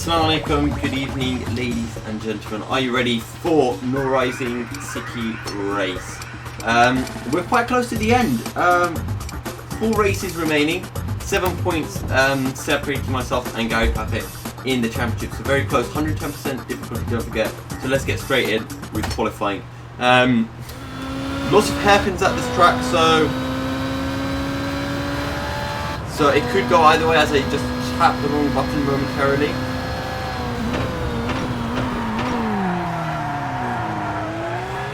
Assalamu alaikum, good evening ladies and gentlemen. Are you ready for Norising City race? We're quite close to the end. 4 races remaining, 7 points separating myself and Gary Pappet in the championship. So very close, 110% difficulty, don't forget. So let's get straight in with qualifying. Lots of hairpins at this track, so it could go either way as I just tap the wrong button momentarily.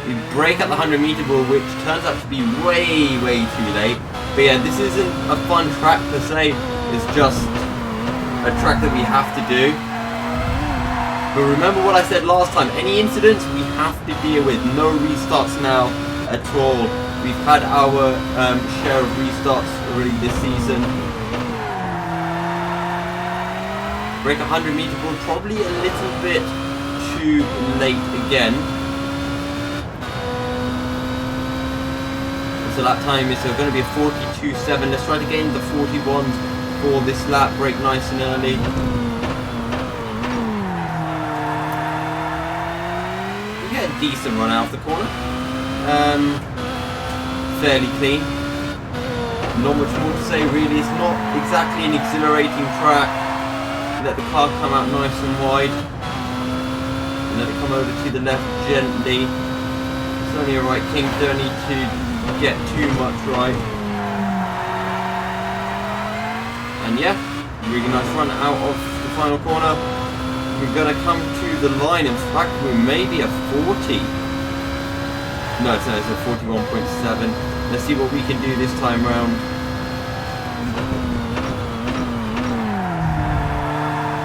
We break at the 100-meter ball, which turns out to be way too late. But yeah, this isn't a fun track per se, it's just a track that we have to do. But remember what I said last time, any incidents we have to deal with. No restarts now at all. We've had our share of restarts already this season. Break 100-meter ball, probably a little bit too late again. So that time is going to be a 42.7. Let's try to gain the 41s for this lap. Break nice and early. We get a decent run out of the corner. Fairly clean. Not much more to say really. It's not exactly an exhilarating track. Let the car come out nice and wide. And let it come over to the left gently. It's only a right kink, don't need to get too much right. And yeah, really nice run out of the final corner. We're going to come to the line. In fact, we may be a 40. No, it's a 41.7. Let's see what we can do this time round.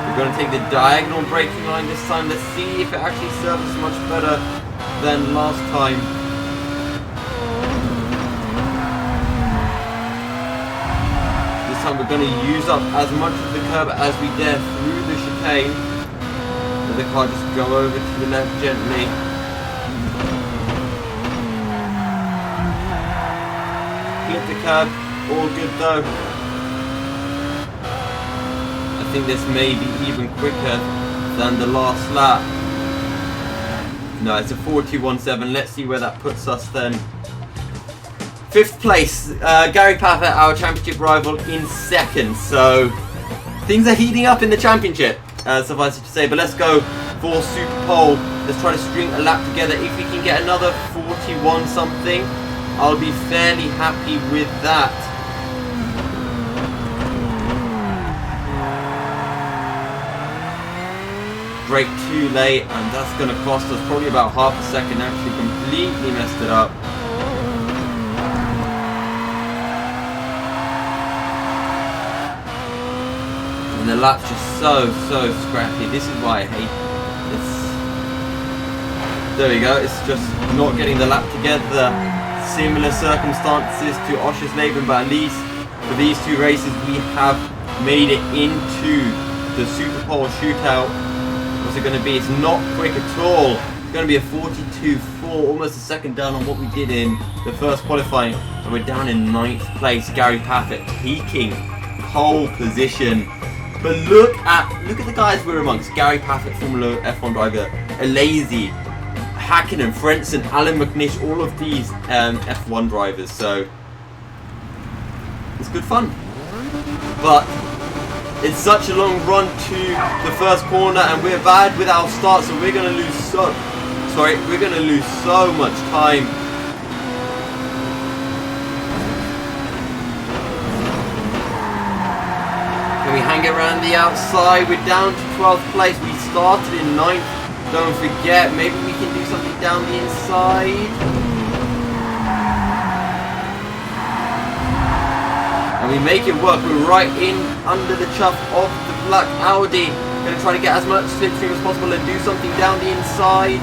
We're going to take the diagonal braking line this time. Let's see if it actually serves us much better than last time. This time we're going to use up as much of the curb as we dare through the chicane. Let the car just go over to the left gently. Clip the curb, all good though. I think this may be even quicker than the last lap. No, it's a 41.7. Let's see where that puts us then. 5th place, Gary Pappet, our championship rival, in 2nd. So things are heating up in the championship, suffice it to say. But let's go for Super Pole. Let's try to string a lap together. If we can get another 41 something, I'll be fairly happy with that. Brake too late, and that's going to cost us probably about half a second. Actually completely messed it up. And the lap's just so scrappy. This is why I hate this. There we go, it's just not getting the lap together. Similar circumstances to Oschersleben, but at least for these 2 races we have made it into the Super Pole shootout. What's it going to be? It's not quick at all. It's going to be a 42.4, almost a second down on what we did in the first qualifying. And we're down in 9th place. Gary Pappet taking pole position. But look at the guys we're amongst. Gary Pappet, Formula F1 driver, Alazy, Hakkinen, Frentzen, Alan McNish, all of these F1 drivers. So it's good fun. But it's such a long run to the first corner, and we're bad with our start, so we're going to lose so much time. Can we hang it around the outside? We're down to 12th place. We started in 9th. Don't forget, maybe we can do something down the inside. And we make it work. We're right in under the chuff of the black Audi. Going to try to get as much slipstream as possible and do something down the inside.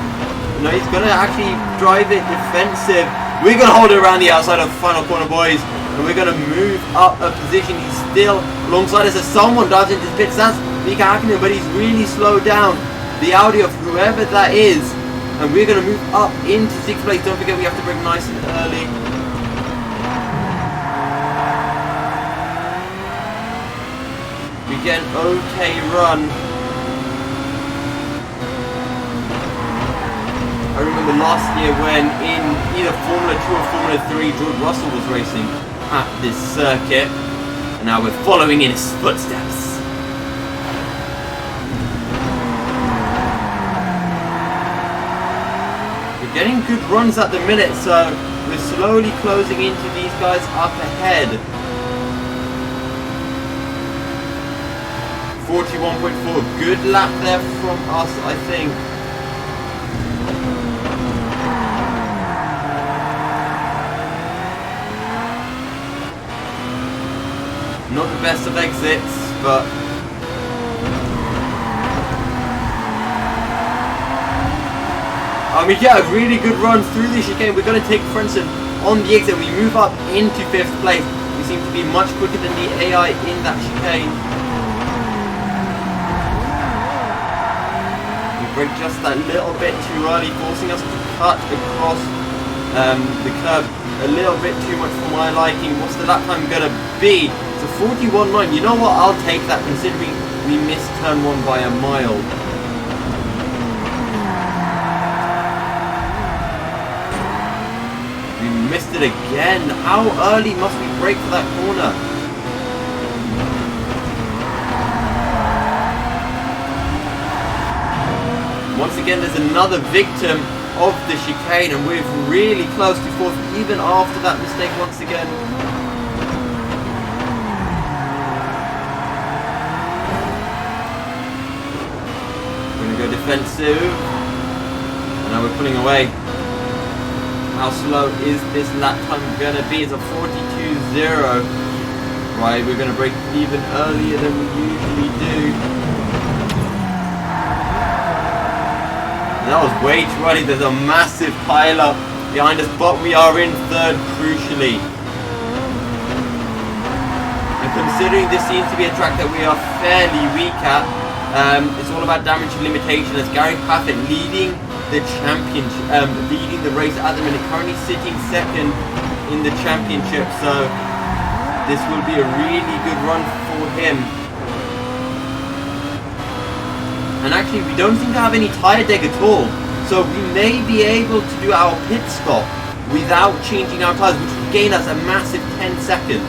No, he's going to actually drive it defensive. We're going to hold it around the outside of the final corner, boys. And we're going to move up a position. He's still alongside us as someone dives into the pits. That's Mika Hakkinen, but he's really slowed down the Audi of whoever that is. And we're going to move up into 6th place. Don't forget, we have to brake nice and early. We get an okay run. remember last year when in either Formula 2 or Formula 3, George Russell was racing at this circuit. And now we're following in his footsteps. We're getting good runs at the minute, so we're slowly closing into these guys up ahead. 41.4, good lap there from us, I think. Not the best of exits, but we get a really good run through the chicane. We're going to take Frenson on the exit. We move up into 5th place. We seem to be much quicker than the AI in that chicane. We brake just that little bit too early, forcing us to cut across the curb a little bit too much for my liking. What's the lap time going to be? It's a 41.9. You know what? I'll take that considering we missed turn 1 by a mile. We missed it again. How early must we brake for that corner? Once again, there's another victim of the chicane, and we're really close to 4th even after that mistake once again. We're going to go defensive, and now we're pulling away. How slow is this lap time going to be? It's a 42.0. Right, we're going to brake even earlier than we usually do. That was way too early. There's a massive pile-up behind us, but we are in 3rd, crucially. And considering this seems to be a track that we are fairly weak at, it's all about damage limitation, as Gary Paffett leading the championship, leading the race at the minute, currently sitting 2nd in the championship, so this will be a really good run for him. And actually, we don't seem to have any tyre deg at all, so we may be able to do our pit stop without changing our tyres, which would gain us a massive 10 seconds.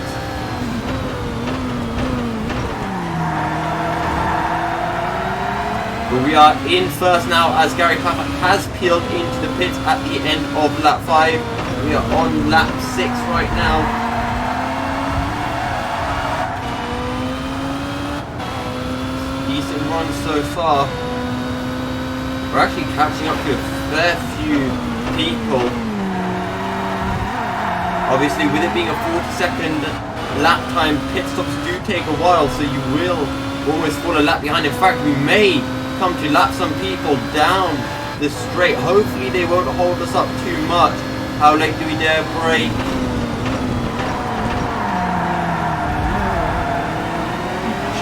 But we are in 1st now, as Gary Paffett has peeled into the pits at the end of lap 5. We are on lap 6 right now. Decent run so far. We're actually catching up to a fair few people. Obviously, with it being a 40-second lap time, pit stops do take a while, so you will almost fall a lap behind. In fact, we may come to lap some people down the straight. Hopefully, they won't hold us up too much. How late do we dare brake?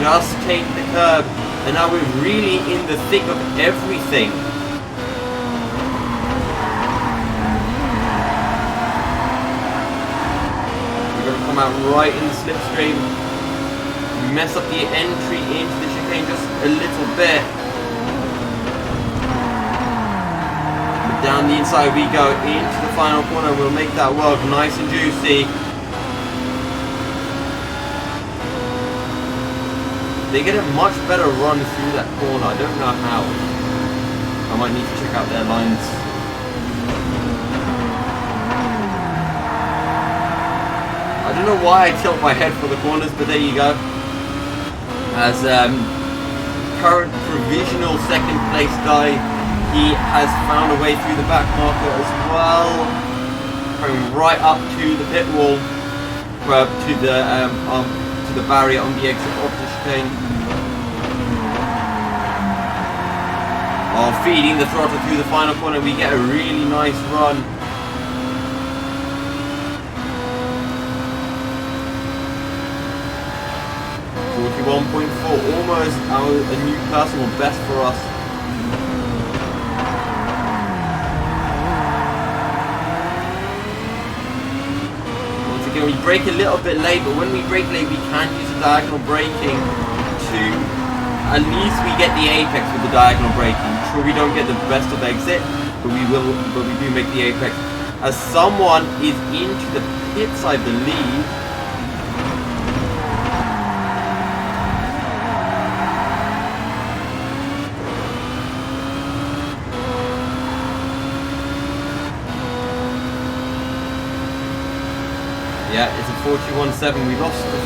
Just take the curb, and now we're really in the thick of everything. We're going to come out right in the slipstream, mess up the entry into the chicane just a little bit. But down the inside we go into the final corner. We'll make that work nice and juicy. They get a much better run through that corner. I don't know how. I might need to check out their lines. I don't know why I tilt my head for the corners, but there you go. As current provisional 2nd place guy, he has found a way through the back marker as well. Going right up to the pit wall, to the barrier on the exit of the chicane. While feeding the throttle through the final corner, we get a really nice run. .4, almost a new personal best for us. Once again, we brake a little bit late, but when we brake late, we can use the diagonal braking to at least we get the apex with the diagonal braking. Sure, we don't get the best of exit, but we do make the apex. As someone is into the pits, I believe. Yeah, it's a 41.7. We lost a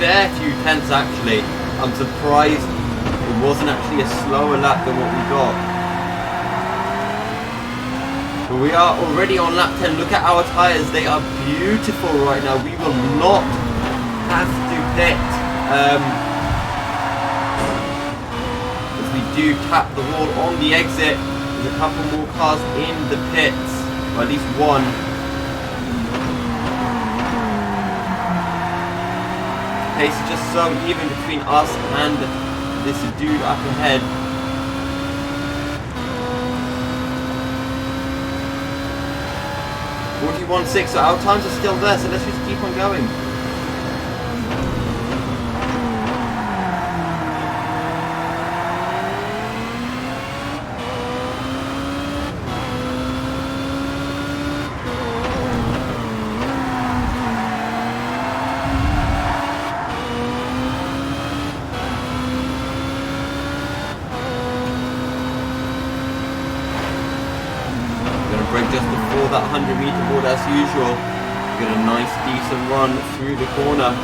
fair few tenths actually. I'm surprised it wasn't actually a slower lap than what we got. But we are already on lap 10. Look at our tyres. They are beautiful right now. We will not have to pit. As we do tap the wall on the exit. There's a couple more cars in the pits. Or at least one. Pace is just so even between us and this dude up ahead. 41.6, so our times are still there, so let's just keep on going. Just before that 100-meter board as usual. Get a nice decent run through the corner.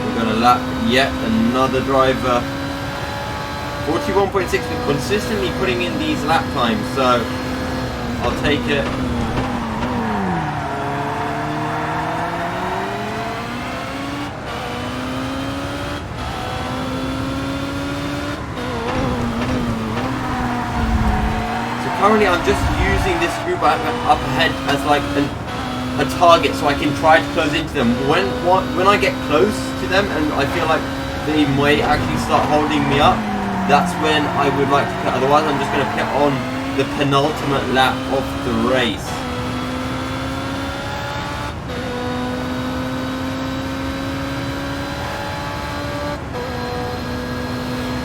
We're going to lap yet another driver. 41.6, we're consistently putting in these lap times, so I'll take it. Currently I'm just using this group up ahead as like a target so I can try to close into them. When I get close to them and I feel like they may actually start holding me up, that's when I would like to pit. Otherwise I'm just going to pit on the penultimate lap of the race.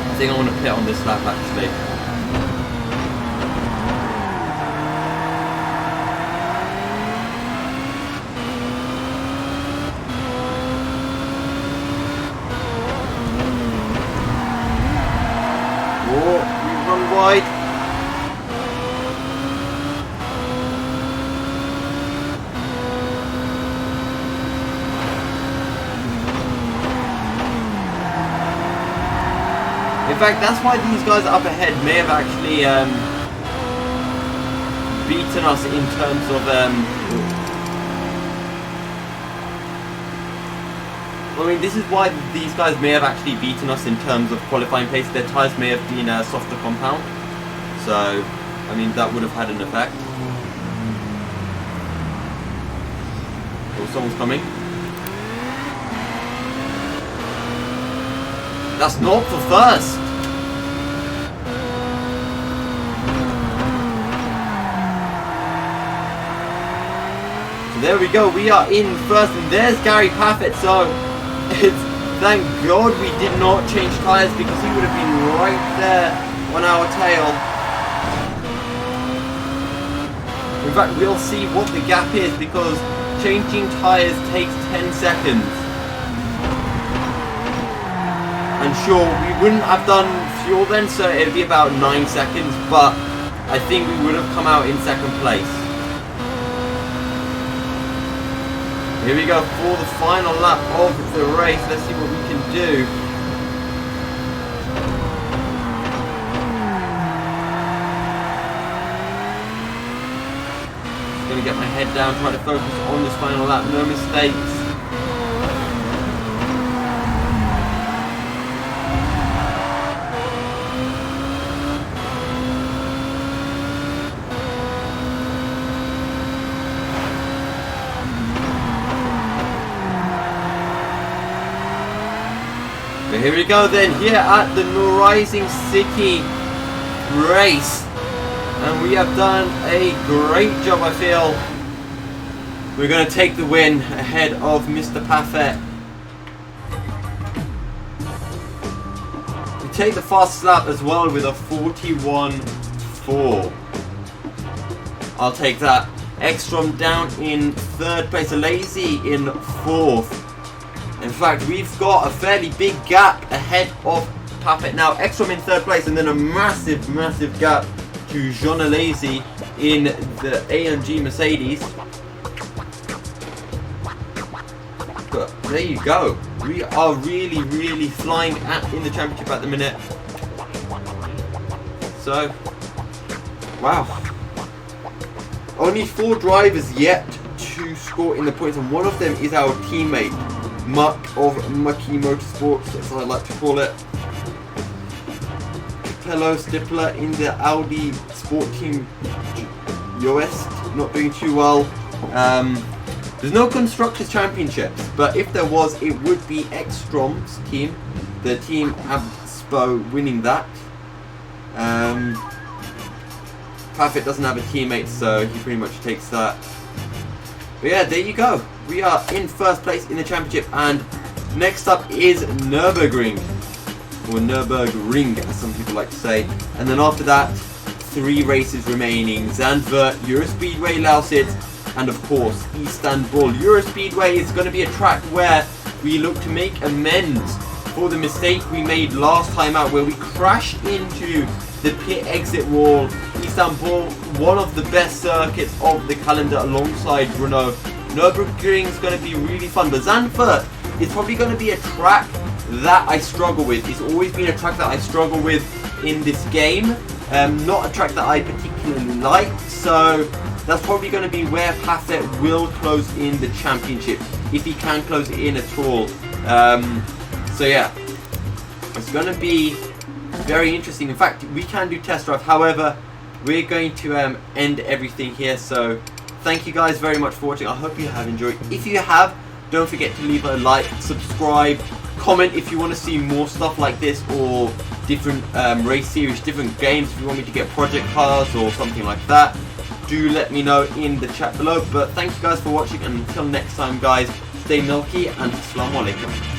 I think I want to pit on this lap actually. Wide. In fact, that's why these guys up ahead may have actually beaten us in terms of I mean, this is why these guys may have actually beaten us in terms of qualifying pace. Their tyres may have been a softer compound. So, I mean, that would have had an effect. Oh, someone's coming. That's not for first. So there we go. We are in first, and there's Gary Paffett. So, thank God we did not change tyres because he would have been right there on our tail. In fact, we'll see what the gap is because changing tyres takes 10 seconds. And sure, we wouldn't have done fuel then, so it'd be about 9 seconds, but I think we would have come out in second place. Here we go for the final lap of the race. Let's see what we can do. Just gonna get my head down, try to focus on this final lap, no mistakes. Here we go then, here at the Norising City race, and we have done a great job. I feel we're going to take the win ahead of Mr. Paffett. The take the fast lap as well with a 41.4. I'll take that. Ekstrom down in 3rd place, Lazy in 4th. In fact, we've got a fairly big gap ahead of Papet now. Ekstrom in 3rd place, and then a massive gap to Jean Lazy in the AMG Mercedes. But there you go. We are really flying in the championship at the minute. So, wow. Only 4 drivers yet to score in the points, and one of them is our teammate, Muck of Mucky Motorsports, as I like to call it. Capello Stipler in the Audi Sport Team US, not doing too well. There's no Constructors Championships, but if there was, it would be Ekstrom's team, the Team Abspo, winning that. Perfect doesn't have a teammate, so he pretty much takes that. But yeah, there you go. We are in 1st place in the championship, and next up is Nürburgring, or Nürburgring, as some people like to say. And then after that, 3 races remaining: Zandvoort, Eurospeedway Lausitz, and of course Istanbul. Eurospeedway is going to be a track where we look to make amends for the mistake we made last time out, where we crashed into the pit exit wall. Istanbul, one of the best circuits of the calendar alongside Renault. Nürburgring is going to be really fun, but Zandvoort is probably going to be a track that I struggle with. It's always been a track that I struggle with in this game. Not a track that I particularly like, so that's probably going to be where Paffett will close in the championship, if he can close it in at all. So yeah, it's going to be very interesting. In fact, we can do test drive. However, we're going to end everything here. So thank you guys very much for watching. I hope you have enjoyed. If you have, don't forget to leave a like, subscribe, comment if you want to see more stuff like this, or different race series, different games. If you want me to get project cars or something like that, do let me know in the chat below. But thank you guys for watching, and until next time guys, stay milky and assalamu alaikum.